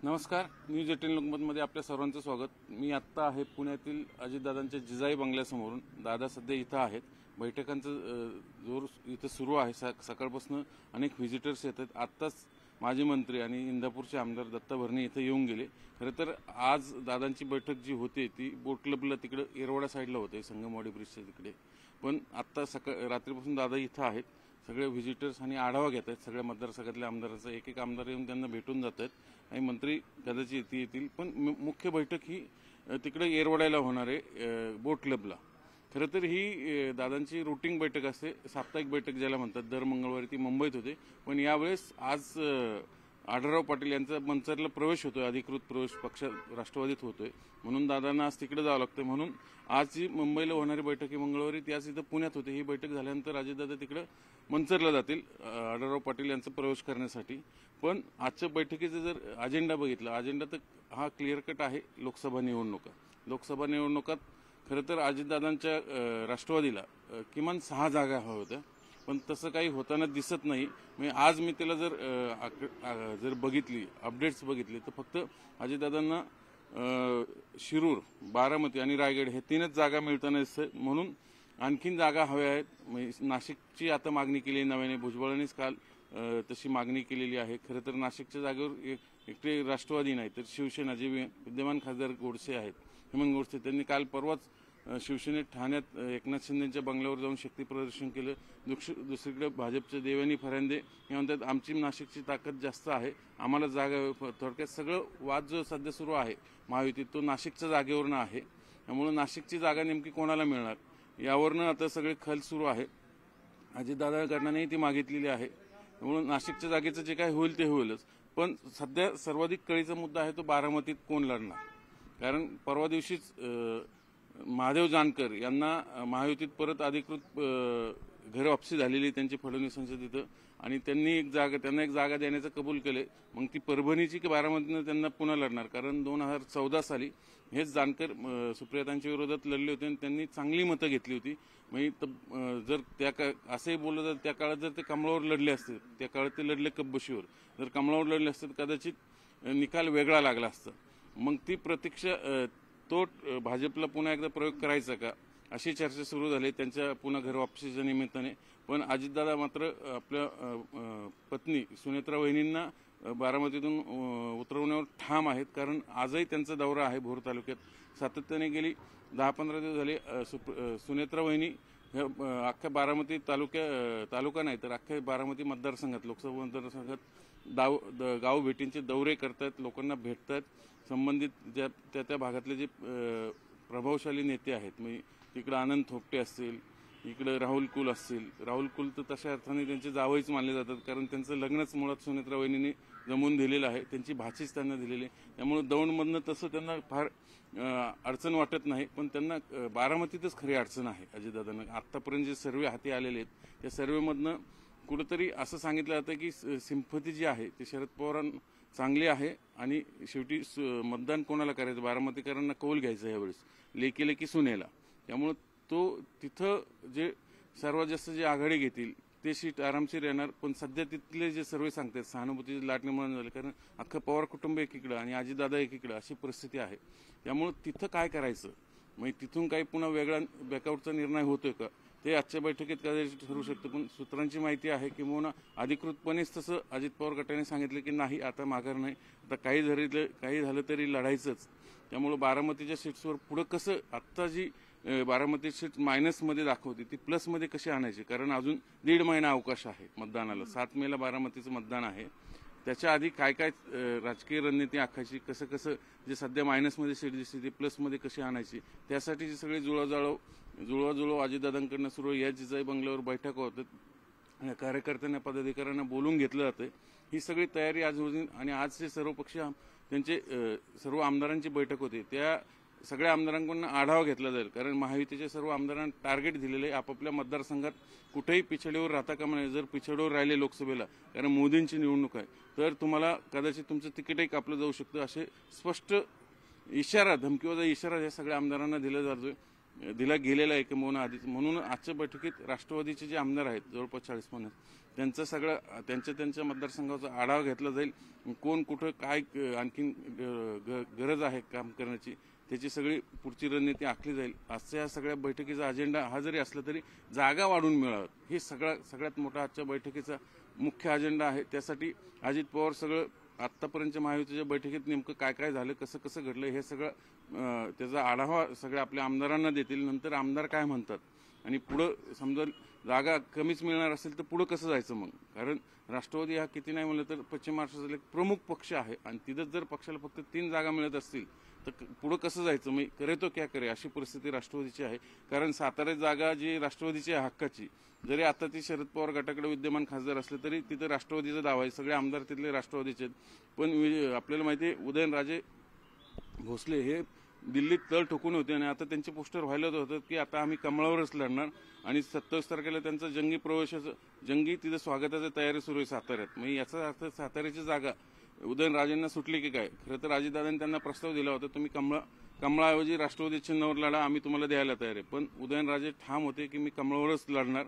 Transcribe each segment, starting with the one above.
नमस्कार. न्यूज 18 लोकमतमध्ये आपल्या सर्वांचं स्वागत. मी आत्ता आहे पुण्यातील अजितदादांच्या जिजाई बंगल्यासमोरून. दादा सध्या इथं आहेत. बैठकांचं जोर इथं सुरू आहे. सकाळपासून अनेक व्हिजिटर्स येत आहेत. आत्ताच माजी मंत्री आणि इंदापूरचे आमदार दत्ता भरणे इथं येऊन गेले. खरं तर आज दादांची बैठक जी होती ती बोट क्लबला तिकडे येरवडा साईडला होते, संगमवाडी ब्रिजच्या तिकडे. पण आत्ता रात्रीपासून दादा इथं आहेत. सगळे व्हिजिटर्स आणि आढावा घेत आहेत सगळ्या मतदारसंघातल्या आमदारांचा. एक एक आमदार येऊन त्यांना भेटून जात आहेत आणि मंत्री कदाचित येतील. पण मुख्य बैठक ही तिकडे येरवड्याला होणार आहे, बोट क्लबला. खरं तर ही दादांची रुटीन बैठक असते, साप्ताहिक बैठक ज्याला म्हणतात. दर मंगळवारी ती मुंबईत होते. पण यावेळेस आज आढळराव पाटील यांचा मंचरला प्रवेश होतोय, अधिकृत प्रवेश पक्ष राष्ट्रवादीत होतोय. म्हणून दादांना आज तिकडे जावं लागतं. म्हणून आज जी मुंबईला होणारी बैठक आहे मंगळवारी, ती आज इथं पुण्यात होते. ही बैठक झाल्यानंतर अजितदादा तिकडे मंचरला जातील आढळराव पाटील यांचा प्रवेश करण्यासाठी. पण आजच्या बैठकीचा जर अजेंडा बघितला, अजेंडा तर हा क्लिअर कट आहे. लोकसभा निवडणुकात खरं तर अजितदादांच्या राष्ट्रवादीला किमान 6 जागा हव्या होत्या. पण तसं काही होताना दिसत नाही. आज मी त्याला जर बघितली, अपडेट्स बघितली, तर फक्त अजितदादांना शिरूर, बारामती आणि रायगड हे 3च जागा मिळताना दिसत. म्हणून आणखीन जागा हव्या आहेत. नाशिकची आता मागणी केली नव्याने, भुजबळांनीच काल तशी मागणी केलेली आहे. खरं तर नाशिकच्या जागेवर एकटे राष्ट्रवादी नाही तर शिवसेना, जे विद्यमान खासदार गोडसे आहेत, हेमंत गोडसे, त्यांनी काल परवाच शिवसेनेत ठाण्यात एकनाथ शिंदेच्या बंगल्यावर जाऊन शक्ती प्रदर्शन केलं. दुसरीकडे भाजपचे देवयानी फरांदे हे म्हणतात आमची नाशिकची ताकद जास्त आहे, आम्हाला जागा. थोडक्यात सगळं वाद जो सध्या सुरू आहे महायुतीत, तो नाशिकच्या जागेवरनं आहे. त्यामुळे नाशिकची जागा नेमकी कोणाला मिळणार यावरनं आता सगळे खल सुरू आहे. अजितदादा गटानेही ती मागितलेली आहे. त्यामुळे नाशिकच्या जागेचं जे काय होईल ते होईलच. पण सध्या सर्वाधिक कळीचा मुद्दा आहे तो बारामतीत कोण लढणार. कारण परवा दिवशीच महादेव जानकर यांना महायुतीत परत अधिकृत घर वापसी झालेली त्यांची फडणवीसांच्या तिथं, आणि त्यांना एक जागा देण्याचं कबूल केले. मग ती परभणीची की बारामतीनं त्यांना पुन्हा लढणार. कारण 2014 साली हेच जानकर सुप्रियातांच्या विरोधात लढले होते आणि त्यांनी चांगली मतं घेतली होती. जर असंही बोललं तर त्या काळात जर ते कमळावर लढले असते, त्या काळात ते लढले कब्बशीवर, जर कमळावर लढले असते तर कदाचित निकाल वेगळा लागला असता. मग ती प्रतीक्षा, तो भाजपला पुन्हा एकदा प्रयोग करायचा का, अशी चर्चा सुरू झाली त्यांच्या पुन्हा घर वापसीच्या निमित्ताने. पण अजितदादा मात्र आपल्या पत्नी सुनेत्रा वहिनींना बारामतीतून उतरवण्यावर ठाम आहेत. कारण आजही त्यांचा दौरा आहे भोर तालुक्यात. सातत्याने गेली 10-15 दिवस झाले सुनेत्रा वहिनी अख्ख्या बारामती तालुका नाही तर अख्ख्या बारामती मतदारसंघात, लोकसभा मतदारसंघात गाव भेटींचे दौरे करतात, लोकांना भेटतात. संबंधित त्या भागातले जे प्रभावशाली नेते आहेत, म्हणजे तिकडे आनंद थोपटे असतील, इकडे राहुल कुल असतील. राहुल कुल तर तशा अर्थाने त्यांचे जावईच मानले जातात. कारण त्यांचं लग्नच मुळात सुनेत्रा वहिनींनी जमवून दिलेलं आहे, त्यांची भाचीच त्यांना दिलेली आहे. त्यामुळे दौंडमधनं तसं त्यांना फार अडचण वाटत नाही. पण त्यांना बारामतीतच खरी अडचण आहे अजितदादांना. आत्तापर्यंत जे सर्वे हाती आलेले आहेत त्या सर्वेमधनं कुठंतरी असं सांगितलं जातं की सिंपथी जी आहे ती शरद पवारांना चांगली आहे. आणि शेवटी मतदान कोणाला करायचं, बारामतीकरांना कौल घ्यायचं यावेळेस, लेकीला की सुनेला. त्यामुळं तो तिथं जे सर्वात जास्त जे आघाडी घेतील ते सीट आरामशीर येणार. पण सध्या तिथले जे सर्वे सांगतात सहानुभूतीची लाट निर्माण झाली. कारण अख्खं पवार कुटुंब एकीकडं आणि अजितदादा एकीकडं अशी परिस्थिती आहे. त्यामुळं तिथं काय करायचं, म्हणजे तिथून काही पुन्हा वेगळा बॅकआउटचा निर्णय होतोय का ते आजच्या बैठकीत कदाचित ठरू शकतं. पण सूत्रांची माहिती आहे की मोना अधिकृतपणेच तसं अजित पवार गटाने सांगितलं की नाही, आता माघार नाही, आता काही झालं तरी लढायचंच. त्यामुळं बारामतीच्या सीट्सवर पुढं कसं, आत्ता जी बारामती सीट मायनसमध्ये दाखवते ती प्लसमध्ये कशी आणायची. कारण अजून 1.5 महिना अवकाश आहे मतदानाला. 7 मेला बारामतीचं मतदान आहे. त्याच्या आधी काय राजकीय रणनीती आखायची, कसं जे सध्या मायनसमध्ये सीट दिसते ती प्लसमध्ये कशी आणायची, त्यासाठीची सगळी जुळवाजुळव अजितदादांकडनं सुरू. या जिजाई बंगल्यावर बैठक होतात, कार्यकर्त्यांना पदाधिकाऱ्यांना बोलून घेतलं जातं. ही सगळी तयारी आज होती. आणि आज जे सर्व पक्ष त्यांचे सर्व आमदारांची बैठक होती, त्या सगळ्या आमदारांकडून आढावा घेतला जाईल. कारण महायुतीच्या सर्व आमदारांना टार्गेट दिलेलं आहे, आपापल्या मतदारसंघात कुठेही पिछडीवर राहता कामा नये. जर पिछडीवर राहिले लोकसभेला, कारण मोदींची निवडणूक आहे, तर तुम्हाला कदाचित तुमचं तिकीटही कापलं जाऊ शकतं. असे स्पष्ट इशारा, धमकीवजा इशारा या सगळ्या आमदारांना दिला जातोय. दिला गेलेला आहे किंवा आधीच. म्हणून आजच्या बैठकीत राष्ट्रवादीचे जे आमदार आहेत जवळपास 40-50 त्यांचं सगळं त्यांच्या मतदारसंघाचा आढावा घेतला जाईल. कोण कुठं काय आणखीन गरज आहे काम करण्याची त्याची सगळी पुढची रणनीती आखली जाईल. आजच्या या सगळ्या बैठकीचा अजेंडा हा जरी असला तरी जागा वाढून मिळाव्यात हे सगळ्यात मोठा आजच्या बैठकीचा मुख्य अजेंडा आहे. त्यासाठी अजित पवार सगळं आत्तापर्यंतच्या महायुतीच्या बैठकीत नेमकं काय काय झालं, कसं कसं घडलं हे सगळं त्याचा आढावा सगळ्या आपल्या आमदारांना देतील. नंतर आमदार काय म्हणतात आणि पुढं समजा जागा कमीच मिळणार असेल तर पुढं कसं जायचं मग. कारण राष्ट्रवादी हा किती नाही म्हणलं तर पश्चिम महाराष्ट्राचा एक प्रमुख पक्ष आहे आणि तिथंच जर पक्षाला फक्त 3 जागा मिळत असतील तर पुढं कसं जायचं. मग करे तो क्या करे अशी परिस्थिती राष्ट्रवादीची आहे. कारण सातारा जागा जी राष्ट्रवादीची आहे हक्काची, जरी आता ती शरद पवार गटाकडे विद्यमान खासदार असले तरी तिथं राष्ट्रवादीचा दावा आहे. सगळे आमदार तिथले राष्ट्रवादीचे आहेत. पण आपल्याला माहिती आहे उदयनराजे भोसले हे दिल्लीत तळ ठोकून होते आणि आता त्यांचे पोस्टर व्हायला होतं की आता आम्ही कमळावरच लढणार आणि 27 तारखेला त्यांचं जंगी तिथं स्वागताची तयारी सुरू आहे साताऱ्यात. मग याचा अर्थ साताऱ्याची जागा उदयनराजेंना सुटली की काय. खरं तर राजदादांनी त्यांना प्रस्ताव दिला होता तुम्ही कमळाऐवजी राष्ट्रवादी चिन्हावर लढा, आम्ही तुम्हाला द्यायला तयार आहे. पण उदयनराजे ठाम होते की मी कमळावरच लढणार.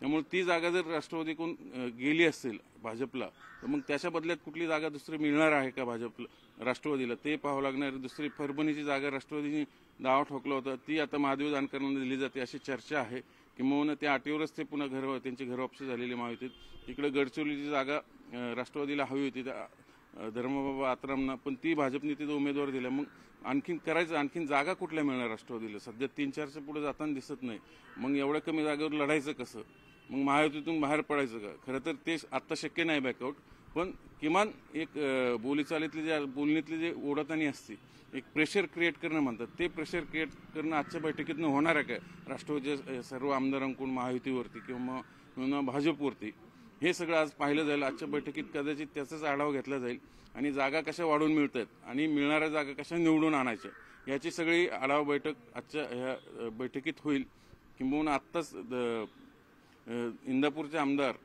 त्यामुळे ती जागा जर राष्ट्रवादीकडून गेली असेल भाजपला तर मग त्याच्या बदल्यात कुठली जागा दुसरी मिळणार आहे का भाजपला राष्ट्रवादीला ते पाहावं लागणार. दुसरी परभणीची जागा राष्ट्रवादीने दावा ठोकला होता ती आता महादेव जानकरांना दिली जाते अशी चर्चा आहे. किंवा त्या अटीवरच ते पुन्हा त्यांची घरवापसी झालेली महायुतीत. इकडे गडचिरोलीची जागा राष्ट्रवादीला हवी होती धर्मबाबा आत्रामना, पण ती भाजपने तिथं उमेदवार दिला. मग आणखीन जागा कुठल्या मिळणार राष्ट्रवादीला. सध्या 3-4च्या पुढे जाताना दिसत नाही. मग एवढ्या कमी जागेवर लढायचं कसं. मग महायुतीतून बाहेर पडायचं का. खरं तर ते आत्ता शक्य नाही बॅकआउट. पण किमान एक बोलणीतली जे ओढतानी असते एक प्रेशर क्रिएट करणं म्हणतात ते प्रेशर क्रिएट करणं आजच्या बैठकीतनं होणार आहे काय राष्ट्रवादीच्या सर्व आमदारांकडून महायुतीवरती किंवा भाजपवरती. हे सगळं आज पाहिलं जाईल. आजच्या बैठकीत कदाचित त्याचाच आढावा घेतला जाईल आणि जागा कशा वाढून मिळत आहेत आणि मिळणाऱ्या जागा कशा निवडून आणायच्या याची सगळी आढावा बैठक आजच्या ह्या बैठकीत होईल. किंबहुना आत्ताच इंदापूरचे आमदार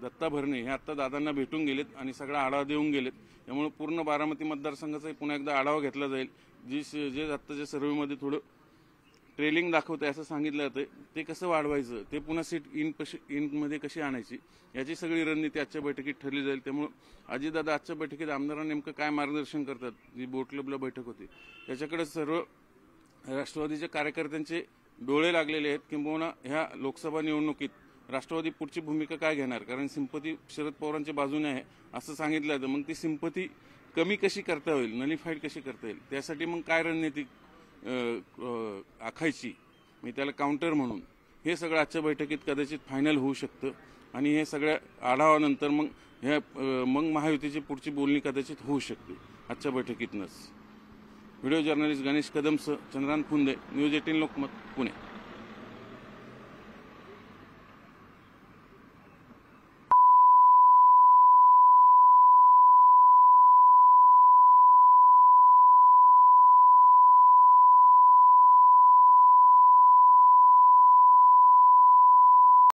दत्ता भरणे हे आत्ता दादांना भेटून गेलेत आणि सगळा आढावा देऊन गेलेत. त्यामुळे पूर्ण बारामती मतदारसंघाचा पुन्हा एकदा आढावा घेतला जाईल. जे आत्ताच्या सर्व्हेमध्ये थोडं ट्रेलिंग दाखवतंय असं सांगितलं जातं ते कसं वाढवायचं, ते पुन्हा सीट इनमध्ये कशी आणायची याची सगळी रणनीती आजच्या बैठकीत ठरली जाईल. त्यामुळे अजितदादा आजच्या बैठकीत आमदारांना नेमकं काय मार्गदर्शन करतात. जी बोट क्लबला बैठक होती त्याच्याकडे सर्व राष्ट्रवादीच्या कार्यकर्त्यांचे डोळे लागलेले आहेत. किंबहुना ह्या लोकसभा निवडणुकीत राष्ट्रवादी पुढची भूमिका काय घेणार. कारण सिंपती शरद पवारांच्या बाजूने आहे असं सांगितलं जातं. मग ती सिंपती कमी कशी करता होईल, नलिफाईड कशी करता येईल, त्यासाठी मग काय रणनीती आखायची मी त्याला काउंटर म्हणून हे सगळं आजच्या बैठकीत कदाचित फायनल होऊ शकतं. आणि हे सगळ्या आढावानंतर मग महायुतीची पुढची बोलणी कदाचित होऊ शकते आजच्या बैठकीतनंच. व्हिडिओ जर्नलिस्ट गणेश कदमसह चंद्रान फुंदे, न्यूज 18 लोकमत, पुणे.